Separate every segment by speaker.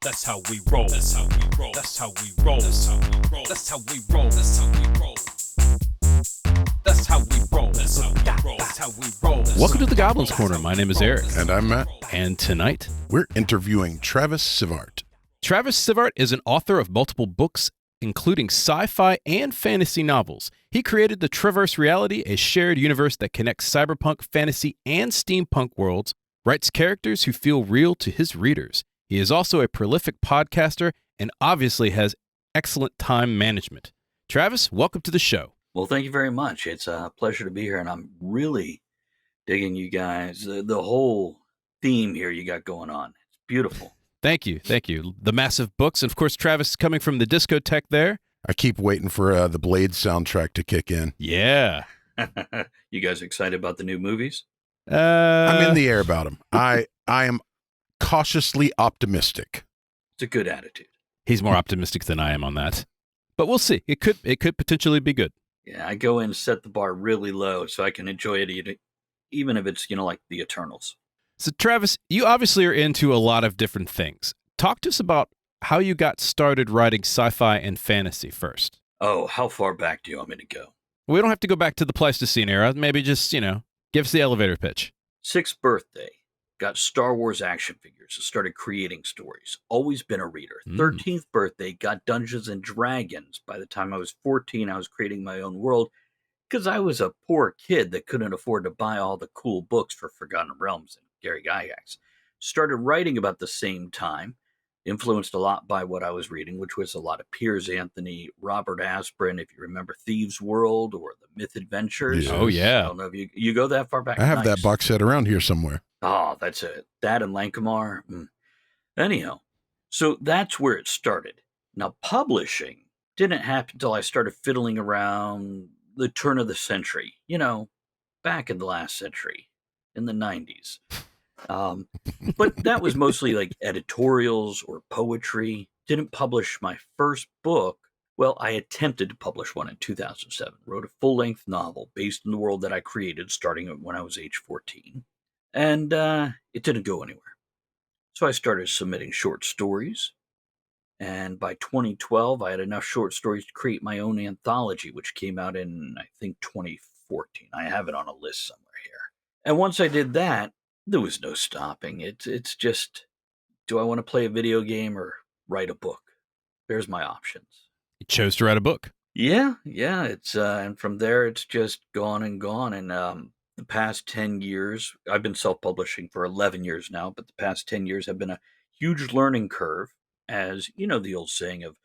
Speaker 1: That's how we roll. That's how we roll. That's how we roll. That's how we roll. That's how we roll. That's how we roll. That's how we roll. That's how we roll. That's how we roll.
Speaker 2: Welcome to the Goblins Corner. My name is Eric.
Speaker 3: And I'm Matt.
Speaker 2: And tonight,
Speaker 3: We're interviewing Travis Sivart.
Speaker 2: Travis Sivart is an author of multiple books, including sci-fi and fantasy novels. He created the Traverse Reality, a shared universe that connects cyberpunk, fantasy, and steampunk worlds, writes characters who feel real to his readers. He is also a prolific podcaster and obviously has excellent time management. Travis, welcome to the show.
Speaker 4: Well, thank you very much. It's a pleasure to be here, and I'm really digging you guys, the whole theme here you got going on. It's beautiful.
Speaker 2: Thank you. Thank you. The massive books. And of course, Travis coming from the discotheque there.
Speaker 3: I keep waiting for the Blade soundtrack to kick in.
Speaker 2: Yeah.
Speaker 4: You guys excited about the new movies?
Speaker 3: I'm in the air about them. I am cautiously optimistic.
Speaker 4: It's a good attitude.
Speaker 2: He's more optimistic than I am on that. But we'll see. It could potentially be good.
Speaker 4: Yeah, I go in and set the bar really low so I can enjoy it even if it's, like the Eternals.
Speaker 2: So, Travis, you obviously are into a lot of different things. Talk to us about how you got started writing sci-fi and fantasy first.
Speaker 4: Oh, how far back do you want me to go?
Speaker 2: We don't have to go back to the Pleistocene era. Maybe just, give us the elevator pitch.
Speaker 4: 6th birthday. Got Star Wars action figures. Started creating stories. Always been a reader. 13th birthday. Got Dungeons and Dragons. By the time I was 14, I was creating my own world because I was a poor kid that couldn't afford to buy all the cool books for Forgotten Realms and Gary Gygax. Started writing about the same time. Influenced a lot by what I was reading, which was a lot of Piers Anthony, Robert Asprin, if you remember Thieves' World or The Myth Adventures.
Speaker 3: Yes.
Speaker 2: Oh, yeah.
Speaker 4: I don't know if you go that far back.
Speaker 3: I have
Speaker 4: Nice.
Speaker 3: that box set around here somewhere.
Speaker 4: Oh, that's it. That and Lankamar. Anyhow, so that's where it started. Now, publishing didn't happen until I started fiddling around the turn of the century, back in the last century, in the 90s. But that was mostly like editorials or poetry. Didn't publish my first book. Well, I attempted to publish one in 2007. Wrote a full-length novel based in the world that I created starting when I was age 14. And it didn't go anywhere. So I started submitting short stories. And by 2012, I had enough short stories to create my own anthology, which came out in, I think, 2014. I have it on a list somewhere here. And once I did that, there was no stopping. It's just, do I want to play a video game or write a book? There's my options.
Speaker 2: You chose to write a book.
Speaker 4: Yeah. It's and from there, it's just gone and gone. And the past 10 years, I've been self-publishing for 11 years now, but the past 10 years have been a huge learning curve, as the old saying of,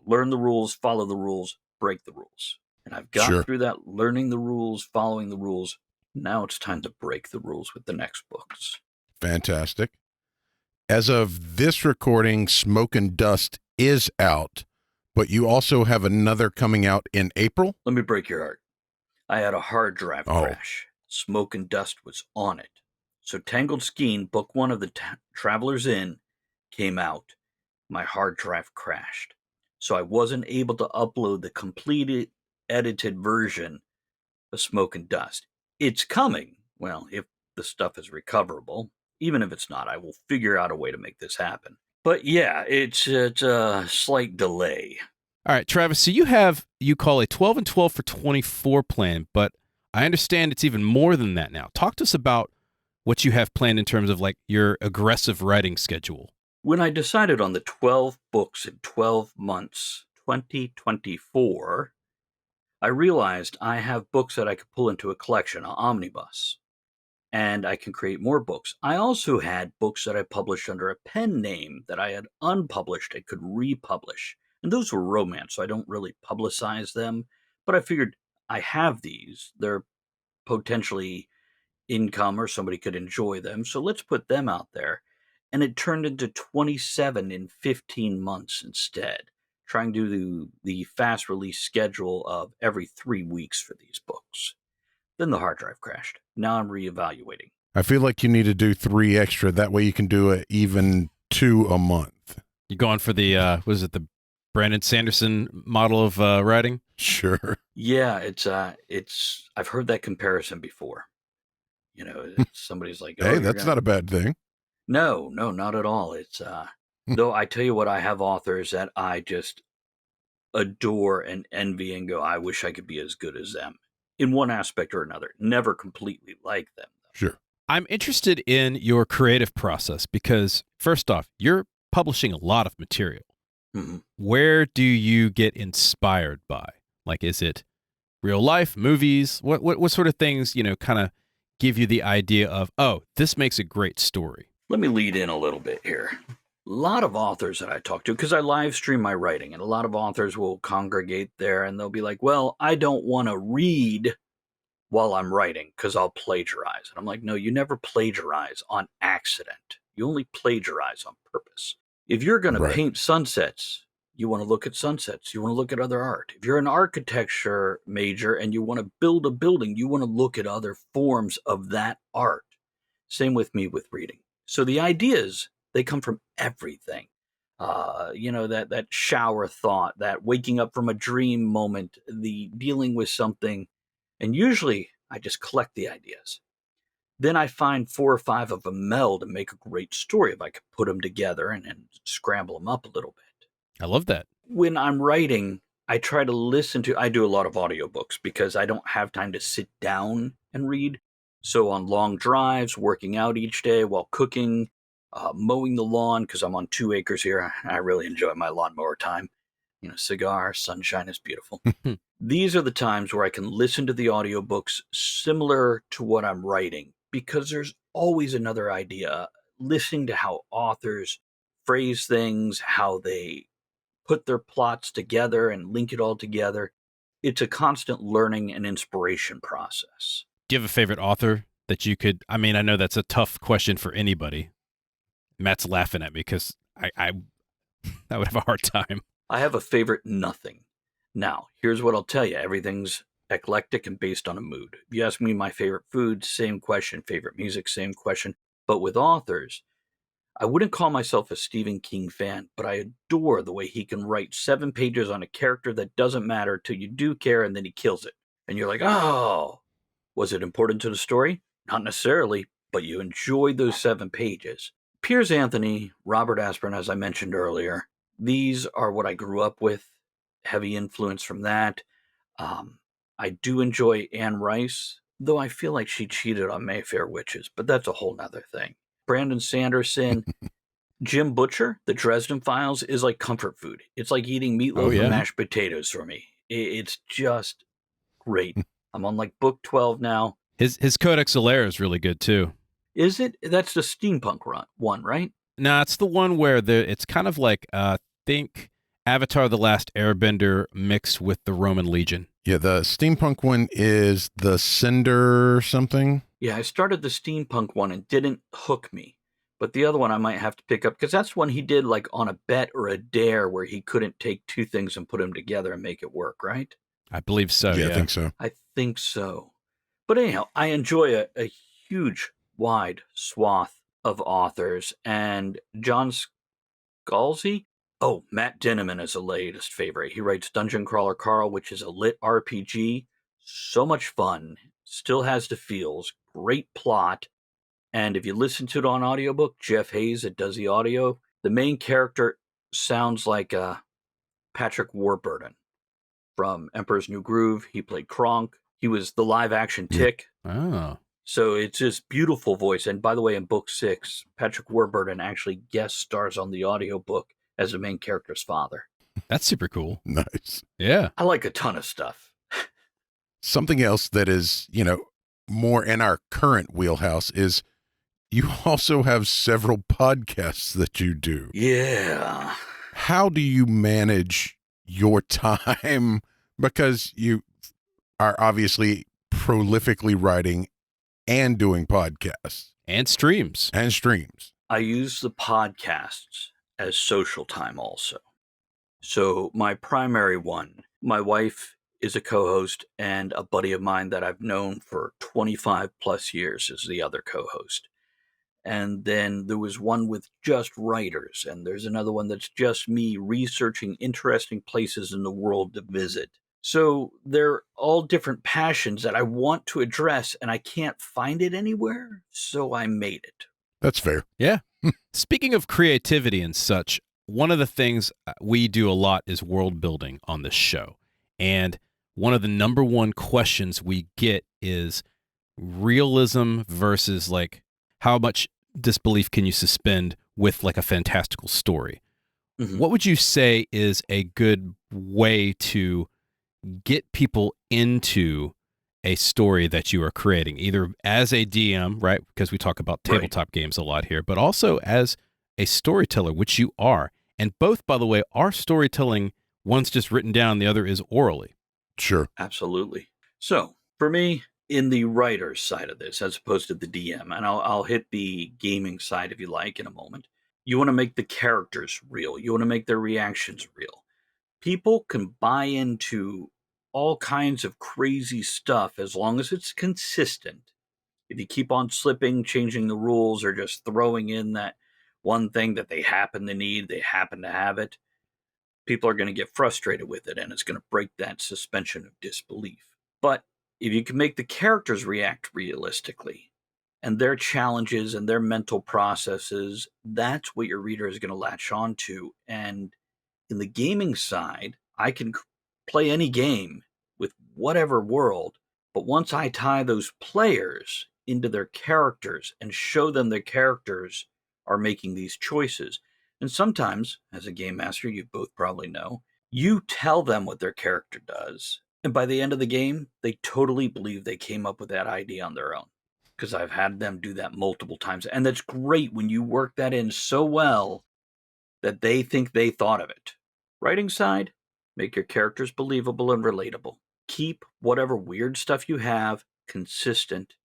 Speaker 4: learn the rules, follow the rules, break the rules. And I've gotten through that, learning the rules, following the rules. Now it's time to break the rules with the next books.
Speaker 3: Fantastic. As of this recording, Smoke and Dust is out, but you also have another coming out in April?
Speaker 4: Let me break your heart. I had a hard drive crash. Smoke and Dust was on it. So Tangled Skein, book 1 of the Traveler's Inn, came out. My hard drive crashed. So I wasn't able to upload the completed, edited version of Smoke and Dust. It's coming. Well, if the stuff is recoverable. Even if it's not, I will figure out a way to make this happen. But yeah, it's a slight delay.
Speaker 2: All right, Travis, so you call a 12 and 12 for 24 plan, but I understand it's even more than that now. Talk to us about what you have planned in terms of like your aggressive writing schedule.
Speaker 4: When I decided on the 12 books in 12 months, 2024, I realized I have books that I could pull into a collection, an omnibus, and I can create more books. I also had books that I published under a pen name that I had unpublished I could republish. And those were romance, so I don't really publicize them. But I figured I have these. They're potentially income or somebody could enjoy them. So let's put them out there. And it turned into 27 in 15 months instead, trying to do the fast release schedule of every 3 weeks for these books. Then the hard drive crashed. Now I'm reevaluating.
Speaker 3: I feel like you need to do 3 extra. That way you can do even 2 a month.
Speaker 2: You going for the, the Brandon Sanderson model of writing?
Speaker 3: Sure.
Speaker 4: Yeah, it's I've heard that comparison before. Somebody's like,
Speaker 3: Hey, that's not a bad thing.
Speaker 4: No, not at all. It's Though I tell you what, I have authors that I just adore and envy and go, I wish I could be as good as them in one aspect or another. Never completely like them.
Speaker 3: Sure.
Speaker 2: I'm interested in your creative process because, first off, you're publishing a lot of material.
Speaker 4: Mhm.
Speaker 2: Where do you get inspired by? Like, is it real life, movies? What sort of things, kind of give you the idea of, oh, this makes a great story?
Speaker 4: Let me lead in a little bit here. A lot of authors that I talk to, because I live stream my writing, and a lot of authors will congregate there and they'll be like, well, I don't want to read while I'm writing because I'll plagiarize. And I'm like, no, you never plagiarize on accident. You only plagiarize on purpose. If you're going to
Speaker 3: Right.
Speaker 4: paint sunsets, you want to look at sunsets. You want to look at other art. If you're an architecture major and you want to build a building, you want to look at other forms of that art. Same with me with reading. So the ideas, they come from everything. That shower thought, that waking up from a dream moment, the dealing with something. And usually I just collect the ideas. Then I find 4 or 5 of them meld and make a great story if I could put them together and scramble them up a little bit.
Speaker 2: I love that.
Speaker 4: When I'm writing, I try to I do a lot of audiobooks because I don't have time to sit down and read. So on long drives, working out each day while cooking, mowing the lawn, because I'm on 2 acres here. I really enjoy my lawnmower time. Cigar, sunshine is beautiful. These are the times where I can listen to the audiobooks similar to what I'm writing because there's always another idea. Listening to how authors phrase things, how they put their plots together and link it all together. It's a constant learning and inspiration process.
Speaker 2: Do you have a favorite author that you could? I mean, I know that's a tough question for anybody. Matt's laughing at me because I would have a hard time.
Speaker 4: I have a favorite nothing. Now, here's what I'll tell you. Everything's eclectic and based on a mood. If you ask me my favorite food, same question. Favorite music, same question. But with authors, I wouldn't call myself a Stephen King fan, but I adore the way he can write 7 pages on a character that doesn't matter till you do care and then he kills it. And you're like, oh, was it important to the story? Not necessarily, but you enjoyed those 7 pages. Piers Anthony, Robert Asprin, as I mentioned earlier, these are what I grew up with. Heavy influence from that. I do enjoy Anne Rice, though I feel like she cheated on Mayfair Witches, but that's a whole nother thing. Brandon Sanderson, Jim Butcher, The Dresden Files is like comfort food. It's like eating meatloaf and mashed potatoes for me. It's just great. I'm on like book 12 now.
Speaker 2: His Codex Alera is really good too.
Speaker 4: Is it? That's the steampunk one, right?
Speaker 2: No, it's the one where it's kind of like think Avatar: The Last Airbender mixed with the Roman Legion.
Speaker 3: Yeah, the steampunk one is the Cinder something.
Speaker 4: Yeah, I started the steampunk one and didn't hook me. But the other one I might have to pick up because that's one he did like on a bet or a dare where he couldn't take 2 things and put them together and make it work, right?
Speaker 2: I believe so.
Speaker 3: Yeah, I think so.
Speaker 4: I think so. But anyhow, I enjoy a huge, wide swath of authors. And John Scalzi? Oh, Matt Dinniman is a latest favorite. He writes Dungeon Crawler Carl, which is a lit RPG. So much fun. Still has the feels. Great plot. And if you listen to it on audiobook, Jeff Hayes that does the audio, the main character sounds like Patrick Warburton from Emperor's New Groove. He played Kronk. He was the live action Tick.
Speaker 2: Oh.
Speaker 4: So it's this beautiful voice. And by the way, in book 6, Patrick Warburton actually guest stars on the audiobook as the main character's father.
Speaker 2: That's super cool.
Speaker 3: Nice.
Speaker 2: Yeah.
Speaker 4: I like a ton of stuff.
Speaker 3: Something else that is, more in our current wheelhouse is you also have several podcasts that you do.
Speaker 4: Yeah.
Speaker 3: How do you manage your time? Because you are obviously prolifically writing and doing podcasts.
Speaker 2: And streams.
Speaker 4: I use the podcasts as social time also. So my primary one, my wife is a co-host and a buddy of mine that I've known for 25 plus years is the other co-host. And then there was one with just writers, and there's another one that's just me researching interesting places in the world to visit. So they're all different passions that I want to address, and I can't find it anywhere, so I made it.
Speaker 3: That's fair.
Speaker 2: Yeah. Speaking of creativity and such, one of the things we do a lot is world building on this show. And one of the number one questions we get is realism versus like how much disbelief can you suspend with like a fantastical story.
Speaker 4: Mhm.
Speaker 2: What would you say is a good way to get people into a story that you are creating, either as a DM, right? Because we talk about
Speaker 4: Right.
Speaker 2: tabletop games a lot here, but also as a storyteller, which you are. And both, by the way, are storytelling. One's just written down, the other is orally.
Speaker 3: Sure.
Speaker 4: Absolutely. So, for me, in the writer's side of this, as opposed to the DM, and I'll hit the gaming side if you like in a moment, you want to make the characters real. You want to make their reactions real. People can buy into all kinds of crazy stuff as long as it's consistent. If you keep on slipping, changing the rules, or just throwing in that one thing that they happen to need, they happen to have it, people are going to get frustrated with it and it's going to break that suspension of disbelief. But if you can make the characters react realistically and their challenges and their mental processes, that's what your reader is going to latch on to. And in the gaming side, I can play any game with whatever world, but once I tie those players into their characters and show them their characters are making these choices, and sometimes, as a game master, you both probably know, you tell them what their character does, and by the end of the game, they totally believe they came up with that idea on their own. Because I've had them do that multiple times. And that's great when you work that in so well that they think they thought of it. Writing side, make your characters believable and relatable. Keep whatever weird stuff you have consistent.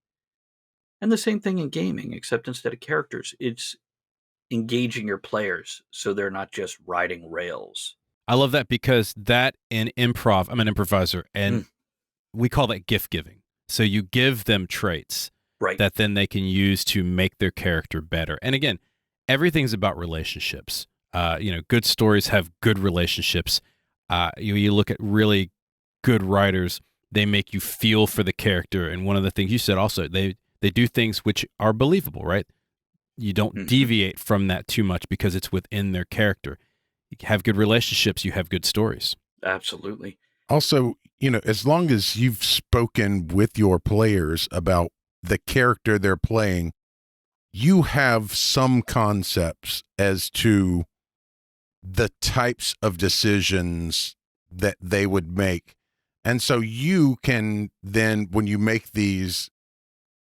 Speaker 4: And the same thing in gaming, except instead of characters, it's engaging your players so they're not just riding rails.
Speaker 2: I love that because that in improv, I'm an improviser, and we call that gift giving. So you give them traits
Speaker 4: Right.
Speaker 2: that then they can use to make their character better. And again, everything's about relationships. Good stories have good relationships. You look at really good writers, they make you feel for the character. And one of the things you said also, they do things which are believable, right? You don't deviate from that too much because it's within their character. You have good relationships, you have good stories.
Speaker 4: Absolutely.
Speaker 3: Also, as long as you've spoken with your players about the character they're playing, you have some concepts as to the types of decisions that they would make. And so you can then, when you make these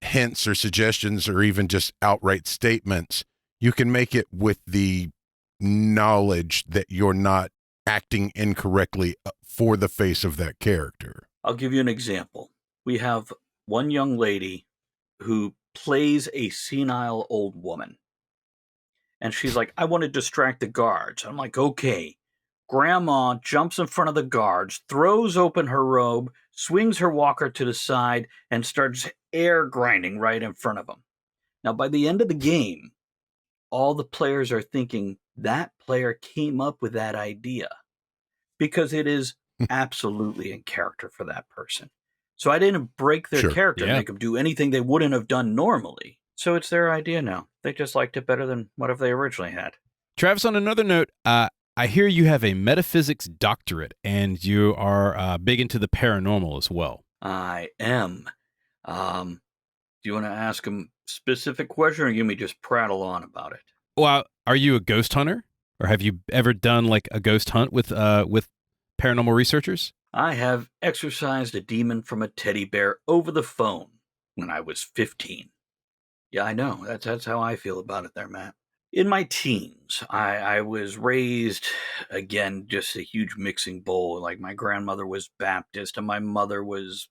Speaker 3: hints or suggestions or even just outright statements, you can make it with the knowledge that you're not acting incorrectly for the face of that character.
Speaker 4: I'll give you an example. We have one young lady who plays a senile old woman. And she's like, I want to distract the guards. I'm like, okay. Grandma jumps in front of the guards, throws open her robe, swings her walker to the side, and starts air grinding right in front of them. Now, by the end of the game, all the players are thinking that player came up with that idea because it is absolutely in character for that person. So I didn't break their
Speaker 3: Sure.
Speaker 4: character and
Speaker 2: Yeah.
Speaker 4: make them do anything they wouldn't have done normally. So it's their idea now. They just liked it better than whatever they originally had.
Speaker 2: Travis, on another note, I hear you have a metaphysics doctorate and you are big into the paranormal as well.
Speaker 4: I am. Do you want to ask him specific question or you may just prattle on about it?
Speaker 2: Well, are you a ghost hunter, or have you ever done like a ghost hunt with paranormal researchers?
Speaker 4: I have exorcised a demon from a teddy bear over the phone when I was 15. Yeah, I know. That's how I feel about it there, Matt. In my teens, I was raised, again, just a huge mixing bowl. Like my grandmother was Baptist and my mother was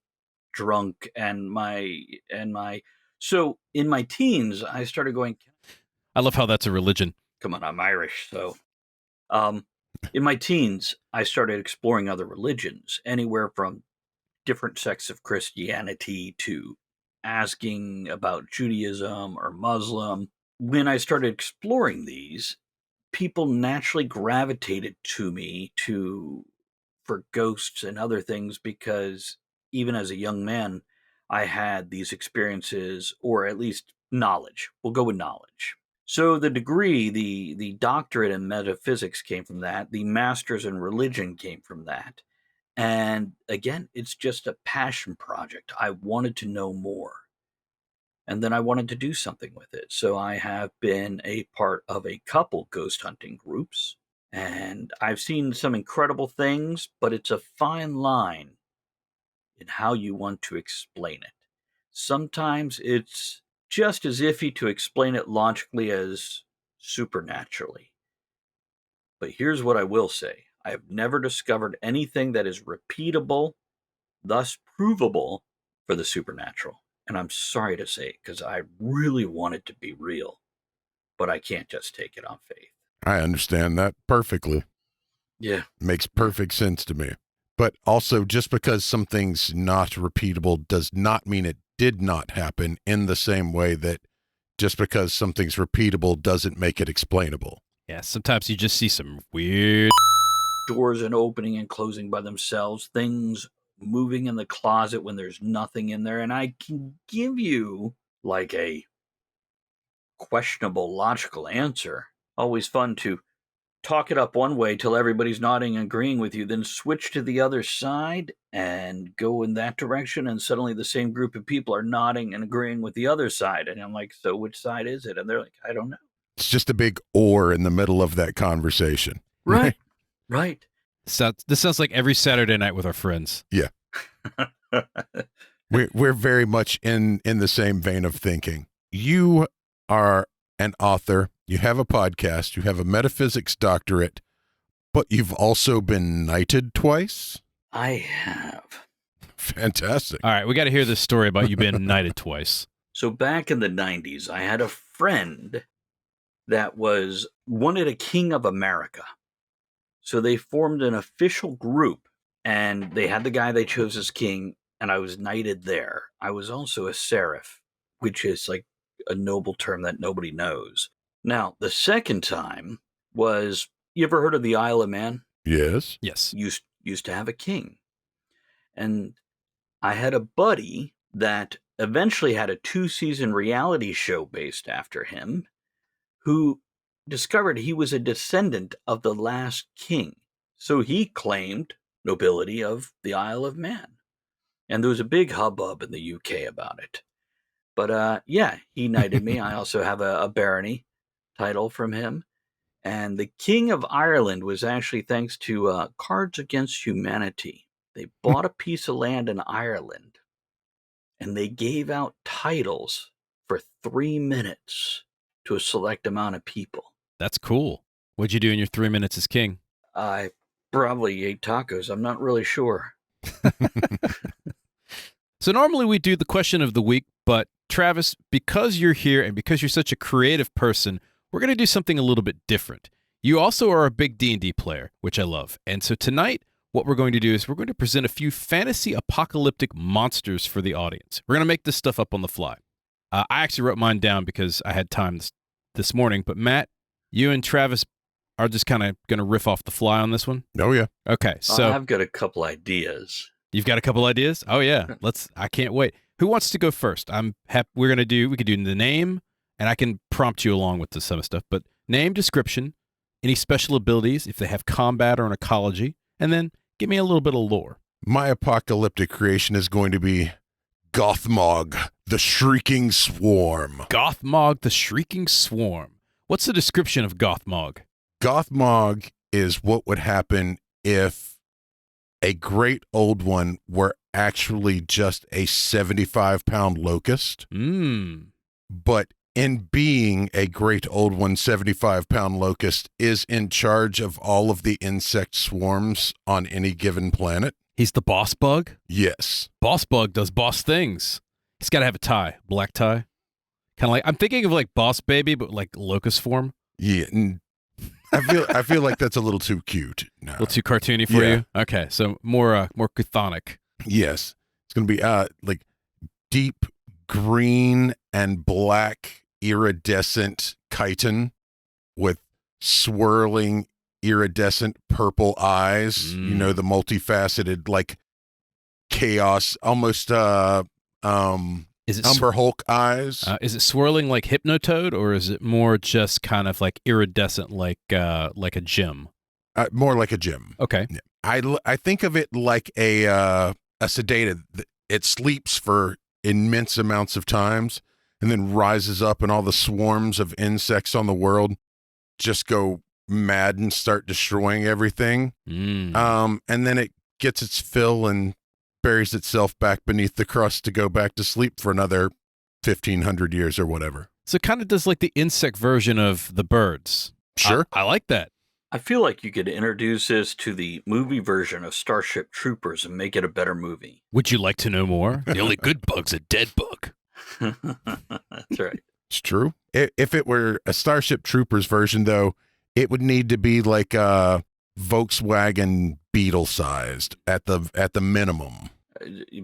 Speaker 4: drunk so in my teens, I started going,
Speaker 2: I love how that's a religion.
Speaker 4: come on, I'm Irish. So in my teens, I started exploring other religions, anywhere from different sects of Christianity to asking about Judaism or Muslim. When I started exploring these, people naturally gravitated to me for ghosts and other things because even as a young man, I had these experiences, or at least knowledge. We'll go with knowledge. So the degree, the doctorate in metaphysics came from that. The master's in religion came from that. And again, it's just a passion project. I wanted to know more. And then I wanted to do something with it. So I have been a part of a couple ghost hunting groups. And I've seen some incredible things, but it's a fine line in how you want to explain it. Sometimes it's just as iffy to explain it logically as supernaturally. But here's what I will say. I have never discovered anything that is repeatable, thus provable for the supernatural. And I'm sorry to say it, because I really want it to be real, but I can't just take it on faith.
Speaker 3: I understand that perfectly.
Speaker 4: Yeah.
Speaker 3: Makes perfect sense to me. But also, just because something's not repeatable does not mean it did not happen, in the same way that just because something's repeatable doesn't make it explainable.
Speaker 2: Yeah, sometimes you just see some weird
Speaker 4: Doors and opening and closing by themselves, things moving in the closet when there's nothing in there. And I can give you like a questionable logical answer. Always fun to talk it up one way till everybody's nodding and agreeing with you, then switch to the other side and go in that direction, and suddenly the same group of people are nodding and agreeing with the other side. And I'm like, so which side is it? And they're like, I don't know.
Speaker 3: It's just a big or in the middle of that conversation.
Speaker 4: Right. Right.
Speaker 2: So this sounds like every Saturday night with our friends.
Speaker 3: Yeah. We're very much in the same vein of thinking. You are an author, you have a podcast, you have a metaphysics doctorate, but you've also been knighted twice?
Speaker 4: I have.
Speaker 3: Fantastic.
Speaker 2: All right, we got to hear this story about you being knighted twice.
Speaker 4: So back in the 90s, I had a friend that wanted a king of America. So they formed an official group, and they had the guy they chose as king, and I was knighted there. I was also a seraph, which is like a noble term that nobody knows. Now, the second time was, you ever heard of the Isle of Man?
Speaker 3: Yes.
Speaker 2: Yes.
Speaker 4: Used to have a king. And I had a buddy that eventually had a 2-season reality show based after him, who discovered he was a descendant of the last king. So he claimed nobility of the Isle of Man. And there was a big hubbub in the UK about it. But yeah, he knighted me. I also have a barony title from him. And the King of Ireland was actually thanks to Cards Against Humanity. They bought a piece of land in Ireland, and they gave out titles for 3 minutes to a select amount of people.
Speaker 2: That's cool. What'd you do in your 3 minutes as king?
Speaker 4: I probably ate tacos. I'm not really sure.
Speaker 2: So normally we do the question of the week, but Travis, because you're here and because you're such a creative person, we're going to do something a little bit different. You also are a big D&D player, which I love. And so tonight, what we're going to do is we're going to present a few fantasy apocalyptic monsters for the audience. We're going to make this stuff up on the fly. I actually wrote mine down because I had time this morning, but Matt, you and Travis are just kind of going to riff off the fly on this one?
Speaker 3: Oh, yeah.
Speaker 2: Okay, so
Speaker 4: I've got a couple ideas.
Speaker 2: You've got a couple ideas? Oh yeah. I can't wait. Who wants to go first? I'm happy. We could do the name, and I can prompt you along with some stuff, but name, description, any special abilities, if they have combat or an ecology, and then give me a little bit of lore.
Speaker 3: My apocalyptic creation is going to be Gothmog, the Shrieking Swarm.
Speaker 2: Gothmog, the Shrieking Swarm. What's the description of Gothmog?
Speaker 3: Gothmog is what would happen if a great old one were actually just a 75-pound locust. But in being a great old one, 75-pound locust is in charge of all of the insect swarms on any given planet.
Speaker 2: He's the boss bug?
Speaker 3: Yes.
Speaker 2: Boss bug does boss things. He's got to have a tie, black tie. Kind of like, I'm thinking of like Boss Baby, but like locust form.
Speaker 3: Yeah. I feel like that's a little too cute. No.
Speaker 2: A little too cartoony for you? Okay, so more chthonic.
Speaker 3: Yes. It's going to be like deep green and black iridescent chitin with swirling iridescent purple eyes. You know, the multifaceted like chaos, almost
Speaker 2: Is it
Speaker 3: Umber Hulk eyes.
Speaker 2: is it swirling like Hypnotoad, or is it more just kind of like iridescent, like a gem?
Speaker 3: More like a gem.
Speaker 2: Okay.
Speaker 3: Yeah. I think of it like a sedated. It sleeps for immense amounts of times and then rises up, and all the swarms of insects on the world just go mad and start destroying everything. And then it gets its fill and buries itself back beneath the crust to go back to sleep for another 1,500 years or whatever.
Speaker 2: So it kind of does like the insect version of the birds.
Speaker 3: Sure.
Speaker 2: I like that.
Speaker 4: I feel like you could introduce this to the movie version of Starship Troopers and make it a better movie.
Speaker 2: Would you like to know more? The only good bug's a dead bug.
Speaker 4: That's right.
Speaker 3: It's true. If it were a Starship Troopers version, though, it would need to be like a Volkswagen Beetle sized at the minimum.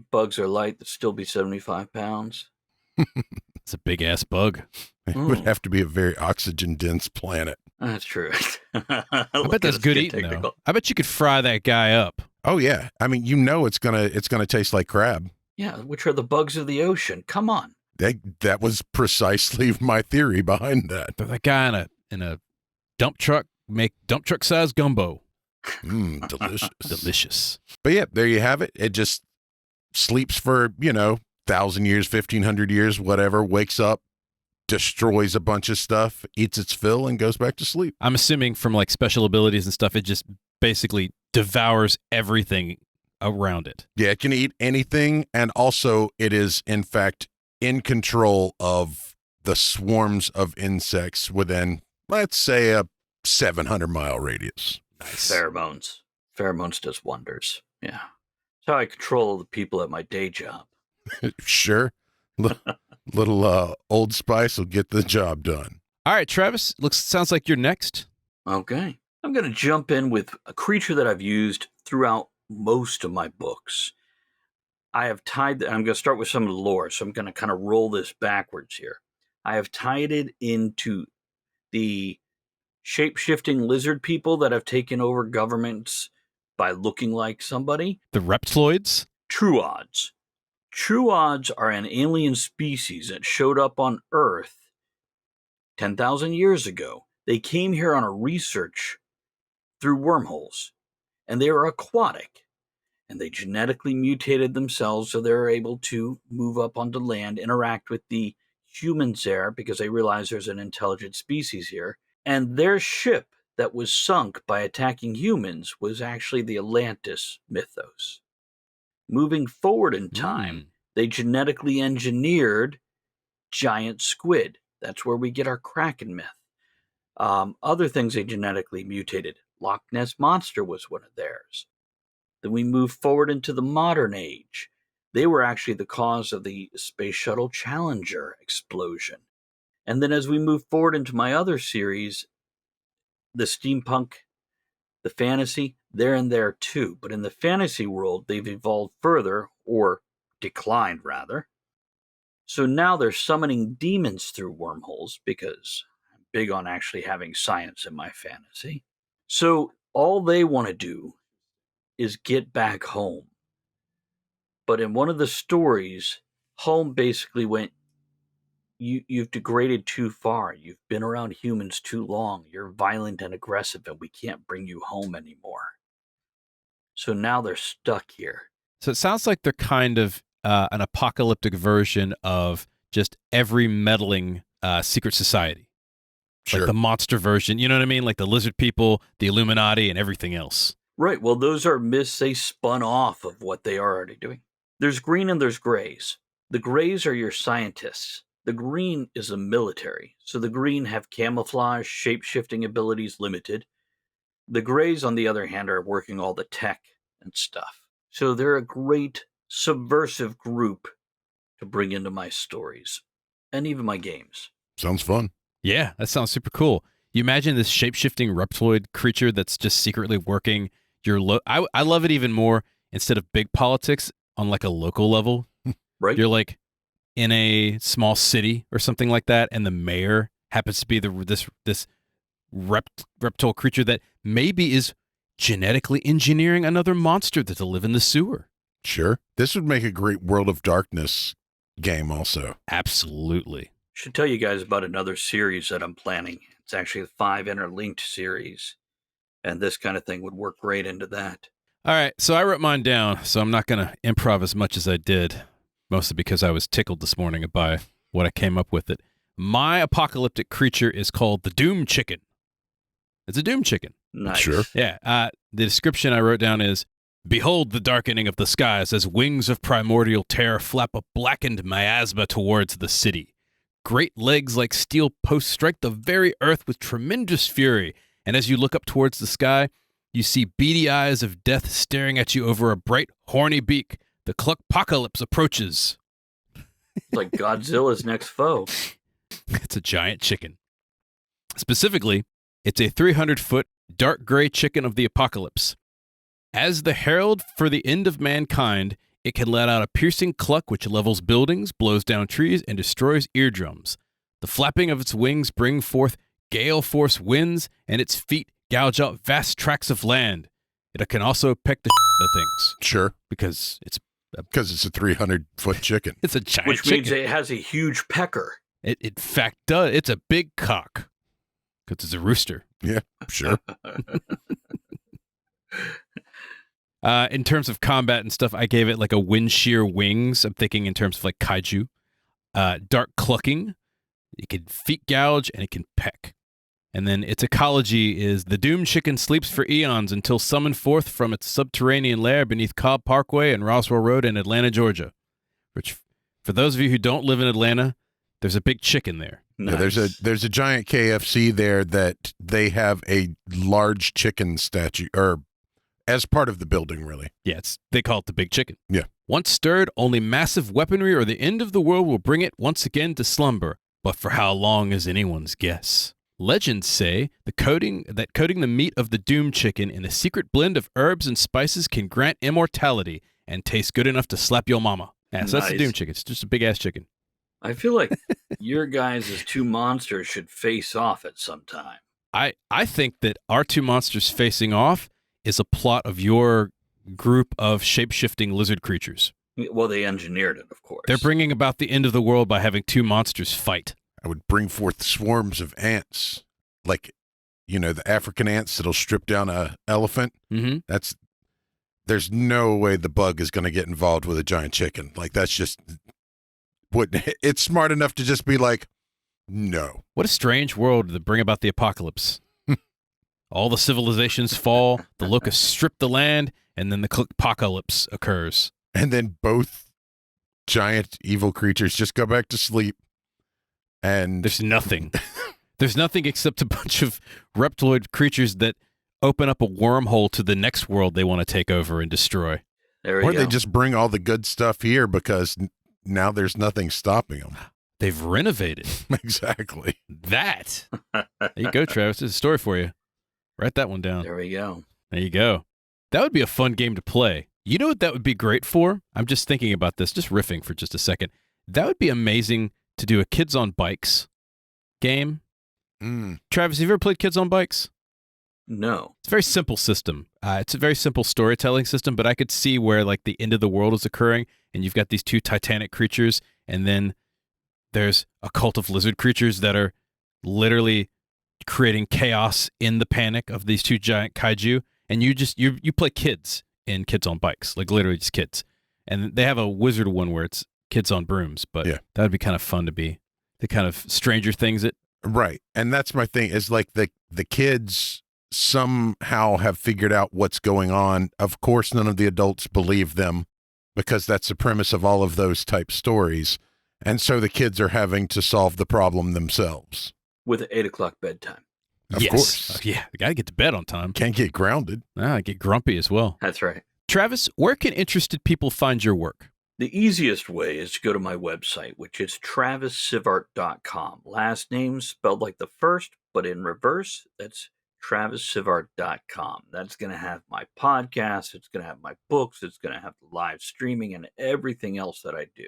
Speaker 4: Bugs are light, that still be 75 pounds.
Speaker 2: It's a big ass bug.
Speaker 3: It would have to be a very oxygen dense planet.
Speaker 4: That's true.
Speaker 2: I bet that's good eating though. I bet you could fry that guy up.
Speaker 3: Oh yeah. I mean, it's gonna taste like crab.
Speaker 4: Yeah, which are the bugs of the ocean. Come on.
Speaker 3: That was precisely my theory behind that.
Speaker 2: But that guy in a dump truck make dump truck size gumbo.
Speaker 3: Delicious.
Speaker 2: Delicious.
Speaker 3: But yeah, there you have it. It just sleeps for 1,000 years, 1,500 years, whatever. Wakes up, destroys a bunch of stuff, eats its fill, and goes back to sleep.
Speaker 2: I'm assuming from like special abilities and stuff, it just basically devours everything around it.
Speaker 3: Yeah, it can eat anything, and also it is, in fact, in control of the swarms of insects within, let's say, a 700-mile radius.
Speaker 2: Nice.
Speaker 4: Pheromones. Pheromones does wonders. Yeah. That's how I control the people at my day job.
Speaker 3: Sure. Little Old Spice will get the job done.
Speaker 2: All right, Travis, sounds like you're next.
Speaker 4: Okay. I'm going to jump in with a creature that I've used throughout most of my books. I'm going to start with some of the lore, so I'm going to kind of roll this backwards here. I have tied it into the shape-shifting lizard people that have taken over governments by looking like somebody.
Speaker 2: The Reptiloids?
Speaker 4: Truods. Truods are an alien species that showed up on Earth 10,000 years ago. They came here on a research through wormholes, and they are aquatic, and they genetically mutated themselves so they're able to move up onto land, interact with the humans there because they realize there's an intelligent species here. And their ship that was sunk by attacking humans was actually the Atlantis mythos. Moving forward in time, they genetically engineered giant squid. That's where we get our Kraken myth. Other things they genetically mutated. Loch Ness Monster was one of theirs. Then we move forward into the modern age. They were actually the cause of the Space Shuttle Challenger explosion. And then as we move forward into my other series, the steampunk, the fantasy, they're in there too. But in the fantasy world, they've evolved further, or declined rather. So now they're summoning demons through wormholes because I'm big on actually having science in my fantasy. So all they want to do is get back home. But in one of the stories, home basically went, you've degraded too far. You've been around humans too long. You're violent and aggressive, and we can't bring you home anymore. So now they're stuck here.
Speaker 2: So it sounds like they're kind of an apocalyptic version of just every meddling secret society.
Speaker 3: Sure.
Speaker 2: Like the monster version, you know what I mean? Like the lizard people, the Illuminati, and everything else.
Speaker 4: Right. Well, those are myths they spun off of what they are already doing. There's green and there's grays. The grays are your scientists. The green is the military. So the green have camouflage, shape-shifting abilities limited. The grays, on the other hand, are working all the tech and stuff. So they're a great subversive group to bring into my stories and even my games.
Speaker 3: Sounds fun.
Speaker 2: Yeah, that sounds super cool. You imagine this shape-shifting reptiloid creature that's just secretly working your I love it even more instead of big politics on like a local level.
Speaker 4: Right.
Speaker 2: You're like in a small city or something like that, and the mayor happens to be this reptile creature that maybe is genetically engineering another monster to live in the sewer.
Speaker 3: Sure. This would make a great World of Darkness game also.
Speaker 2: Absolutely.
Speaker 4: Should tell you guys about another series that I'm planning. It's actually a 5 interlinked series, and this kind of thing would work great into that.
Speaker 2: All right, so I wrote mine down, so I'm not going to improv as much as I did, mostly because I was tickled this morning by what I came up with. It. My apocalyptic creature is called the Doom Chicken. It's a Doom Chicken.
Speaker 4: Nice.
Speaker 3: Sure.
Speaker 2: Yeah, the description I wrote down is, behold the darkening of the skies as wings of primordial terror flap a blackened miasma towards the city. Great legs like steel posts strike the very earth with tremendous fury, and as you look up towards the sky, you see beady eyes of death staring at you over a bright, horny beak. The Cluckpocalypse approaches.
Speaker 4: It's like Godzilla's next foe.
Speaker 2: It's a giant chicken. Specifically, it's a 300-foot, dark gray chicken of the apocalypse. As the herald for the end of mankind, it can let out a piercing cluck which levels buildings, blows down trees, and destroys eardrums. The flapping of its wings bring forth gale-force winds, and its feet gouge out vast tracts of land. It can also peck the out of things.
Speaker 3: Sure.
Speaker 2: Because it's
Speaker 3: a 300-foot chicken.
Speaker 2: It's a giant
Speaker 4: Which
Speaker 2: chicken.
Speaker 4: means it has a huge pecker.
Speaker 2: It in fact does. It's a big cock. Because it's a rooster.
Speaker 3: Yeah, sure.
Speaker 2: In terms of combat and stuff, I gave it like a wind shear wings. I'm thinking in terms of like kaiju. Dark clucking. It can feet gouge and it can peck. And then its ecology is the doomed chicken sleeps for eons until summoned forth from its subterranean lair beneath Cobb Parkway and Roswell Road in Atlanta, Georgia. Which, for those of you who don't live in Atlanta, there's a big chicken there.
Speaker 3: Nice. Yeah, there's a giant KFC there that they have a large chicken statue, or as part of the building, really.
Speaker 2: Yeah, they call it the Big Chicken.
Speaker 3: Yeah.
Speaker 2: Once stirred, only massive weaponry or the end of the world will bring it once again to slumber. But for how long is anyone's guess? Legends say coating the meat of the doomed chicken in a secret blend of herbs and spices can grant immortality and taste good enough to slap your mama. Yeah, so that's the doomed chicken. It's just a big-ass chicken.
Speaker 4: I feel like your guys' two monsters should face off at some time.
Speaker 2: I think that our two monsters facing off is a plot of your group of shape-shifting lizard creatures.
Speaker 4: Well, they engineered it, of course.
Speaker 2: They're bringing about the end of the world by having two monsters fight.
Speaker 3: I would bring forth swarms of ants, like, the African ants that'll strip down a elephant.
Speaker 2: Mm-hmm.
Speaker 3: There's no way the bug is going to get involved with a giant chicken. Like, that's just it's smart enough to just be like, no.
Speaker 2: What a strange world to bring about the apocalypse. All the civilizations fall, the locusts strip the land, and then the apocalypse occurs.
Speaker 3: And then both giant evil creatures just go back to sleep. And
Speaker 2: there's nothing. There's nothing except a bunch of reptiloid creatures that open up a wormhole to the next world they want to take over and destroy.
Speaker 4: There we go.
Speaker 3: Or they just bring all the good stuff here because now there's nothing stopping them.
Speaker 2: They've renovated.
Speaker 3: Exactly.
Speaker 2: That. There you go, Travis. There's a story for you. Write that one down.
Speaker 4: There we go.
Speaker 2: There you go. That would be a fun game to play. You know what that would be great for? I'm just thinking about this, just riffing for just a second. That would be amazing to do a Kids on Bikes game. Travis, have you ever played Kids on Bikes?
Speaker 4: No.
Speaker 2: It's a very simple system. It's a very simple storytelling system, but I could see where like the end of the world is occurring, and you've got these two titanic creatures, and then there's a cult of lizard creatures that are literally creating chaos in the panic of these two giant kaiju, and you play kids in Kids on Bikes, like literally just kids. And they have a wizard one where it's kids on brooms, but that would be kind of fun to be the kind of Stranger Things it.
Speaker 3: Right. And that's my thing is like the kids somehow have figured out what's going on. Of course, none of the adults believe them because that's the premise of all of those type stories. And so the kids are having to solve the problem themselves.
Speaker 4: With an 8 o'clock bedtime.
Speaker 3: Of course.
Speaker 2: Yeah, you got to get to bed on time.
Speaker 3: Can't get grounded.
Speaker 2: I get grumpy as well.
Speaker 4: That's right.
Speaker 2: Travis, where can interested people find your work?
Speaker 4: The easiest way is to go to my website, which is TravisSivart.com. Last name spelled like the first, but in reverse. That's TravisSivart.com. That's going to have my podcast. It's going to have my books. It's going to have the live streaming and everything else that I do.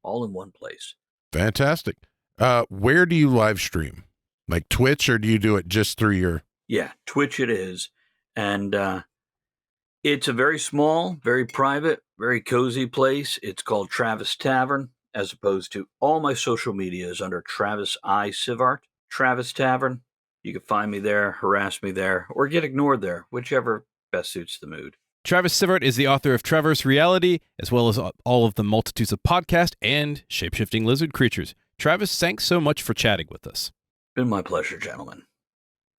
Speaker 4: All in one place.
Speaker 3: Fantastic. Where do you live stream? Like Twitch, or do you do it just through your...
Speaker 4: Yeah, Twitch it is. And it's a very small, very private, very cozy place. It's called Travis Tavern. as opposed to all my social media is under Travis I. Sivart, Travis Tavern. You can find me there, harass me there, or get ignored there, whichever best suits the mood.
Speaker 2: Travis Sivart is the author of Traverse Reality, as well as all of the multitudes of podcasts and shape-shifting lizard creatures. Travis, thanks so much for chatting with us.
Speaker 4: Been my pleasure, gentlemen.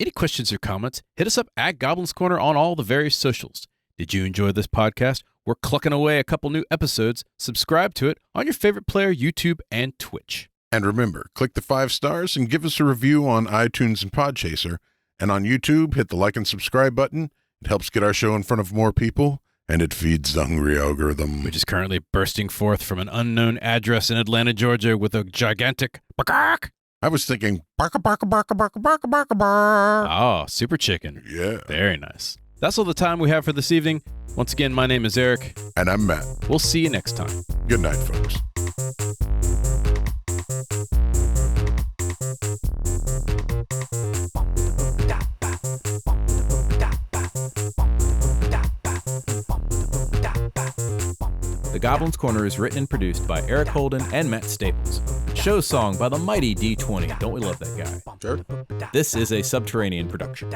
Speaker 2: Any questions or comments, hit us up at Goblin's Corner on all the various socials. Did you enjoy this podcast? We're clucking away a couple new episodes. Subscribe to it on your favorite player, YouTube, and Twitch.
Speaker 3: And remember, click the 5 stars and give us a review on iTunes and Podchaser. And on YouTube, hit the like and subscribe button. It helps get our show in front of more people, and it feeds the hungry algorithm.
Speaker 2: Which is currently bursting forth from an unknown address in Atlanta, Georgia with a gigantic bark.
Speaker 3: I was thinking, barka, barka, barka, barka, barka, barka, barka.
Speaker 2: Oh, super chicken.
Speaker 3: Yeah.
Speaker 2: Very nice. That's all the time we have for this evening. Once again, my name is Eric.
Speaker 3: And I'm Matt.
Speaker 2: We'll see you next time.
Speaker 3: Good night, folks.
Speaker 2: The Goblin's Corner is written and produced by Eric Holden and Matt Staples. Show song by the mighty D20. Don't we love that guy?
Speaker 3: Sure.
Speaker 2: This is a Subterranean production.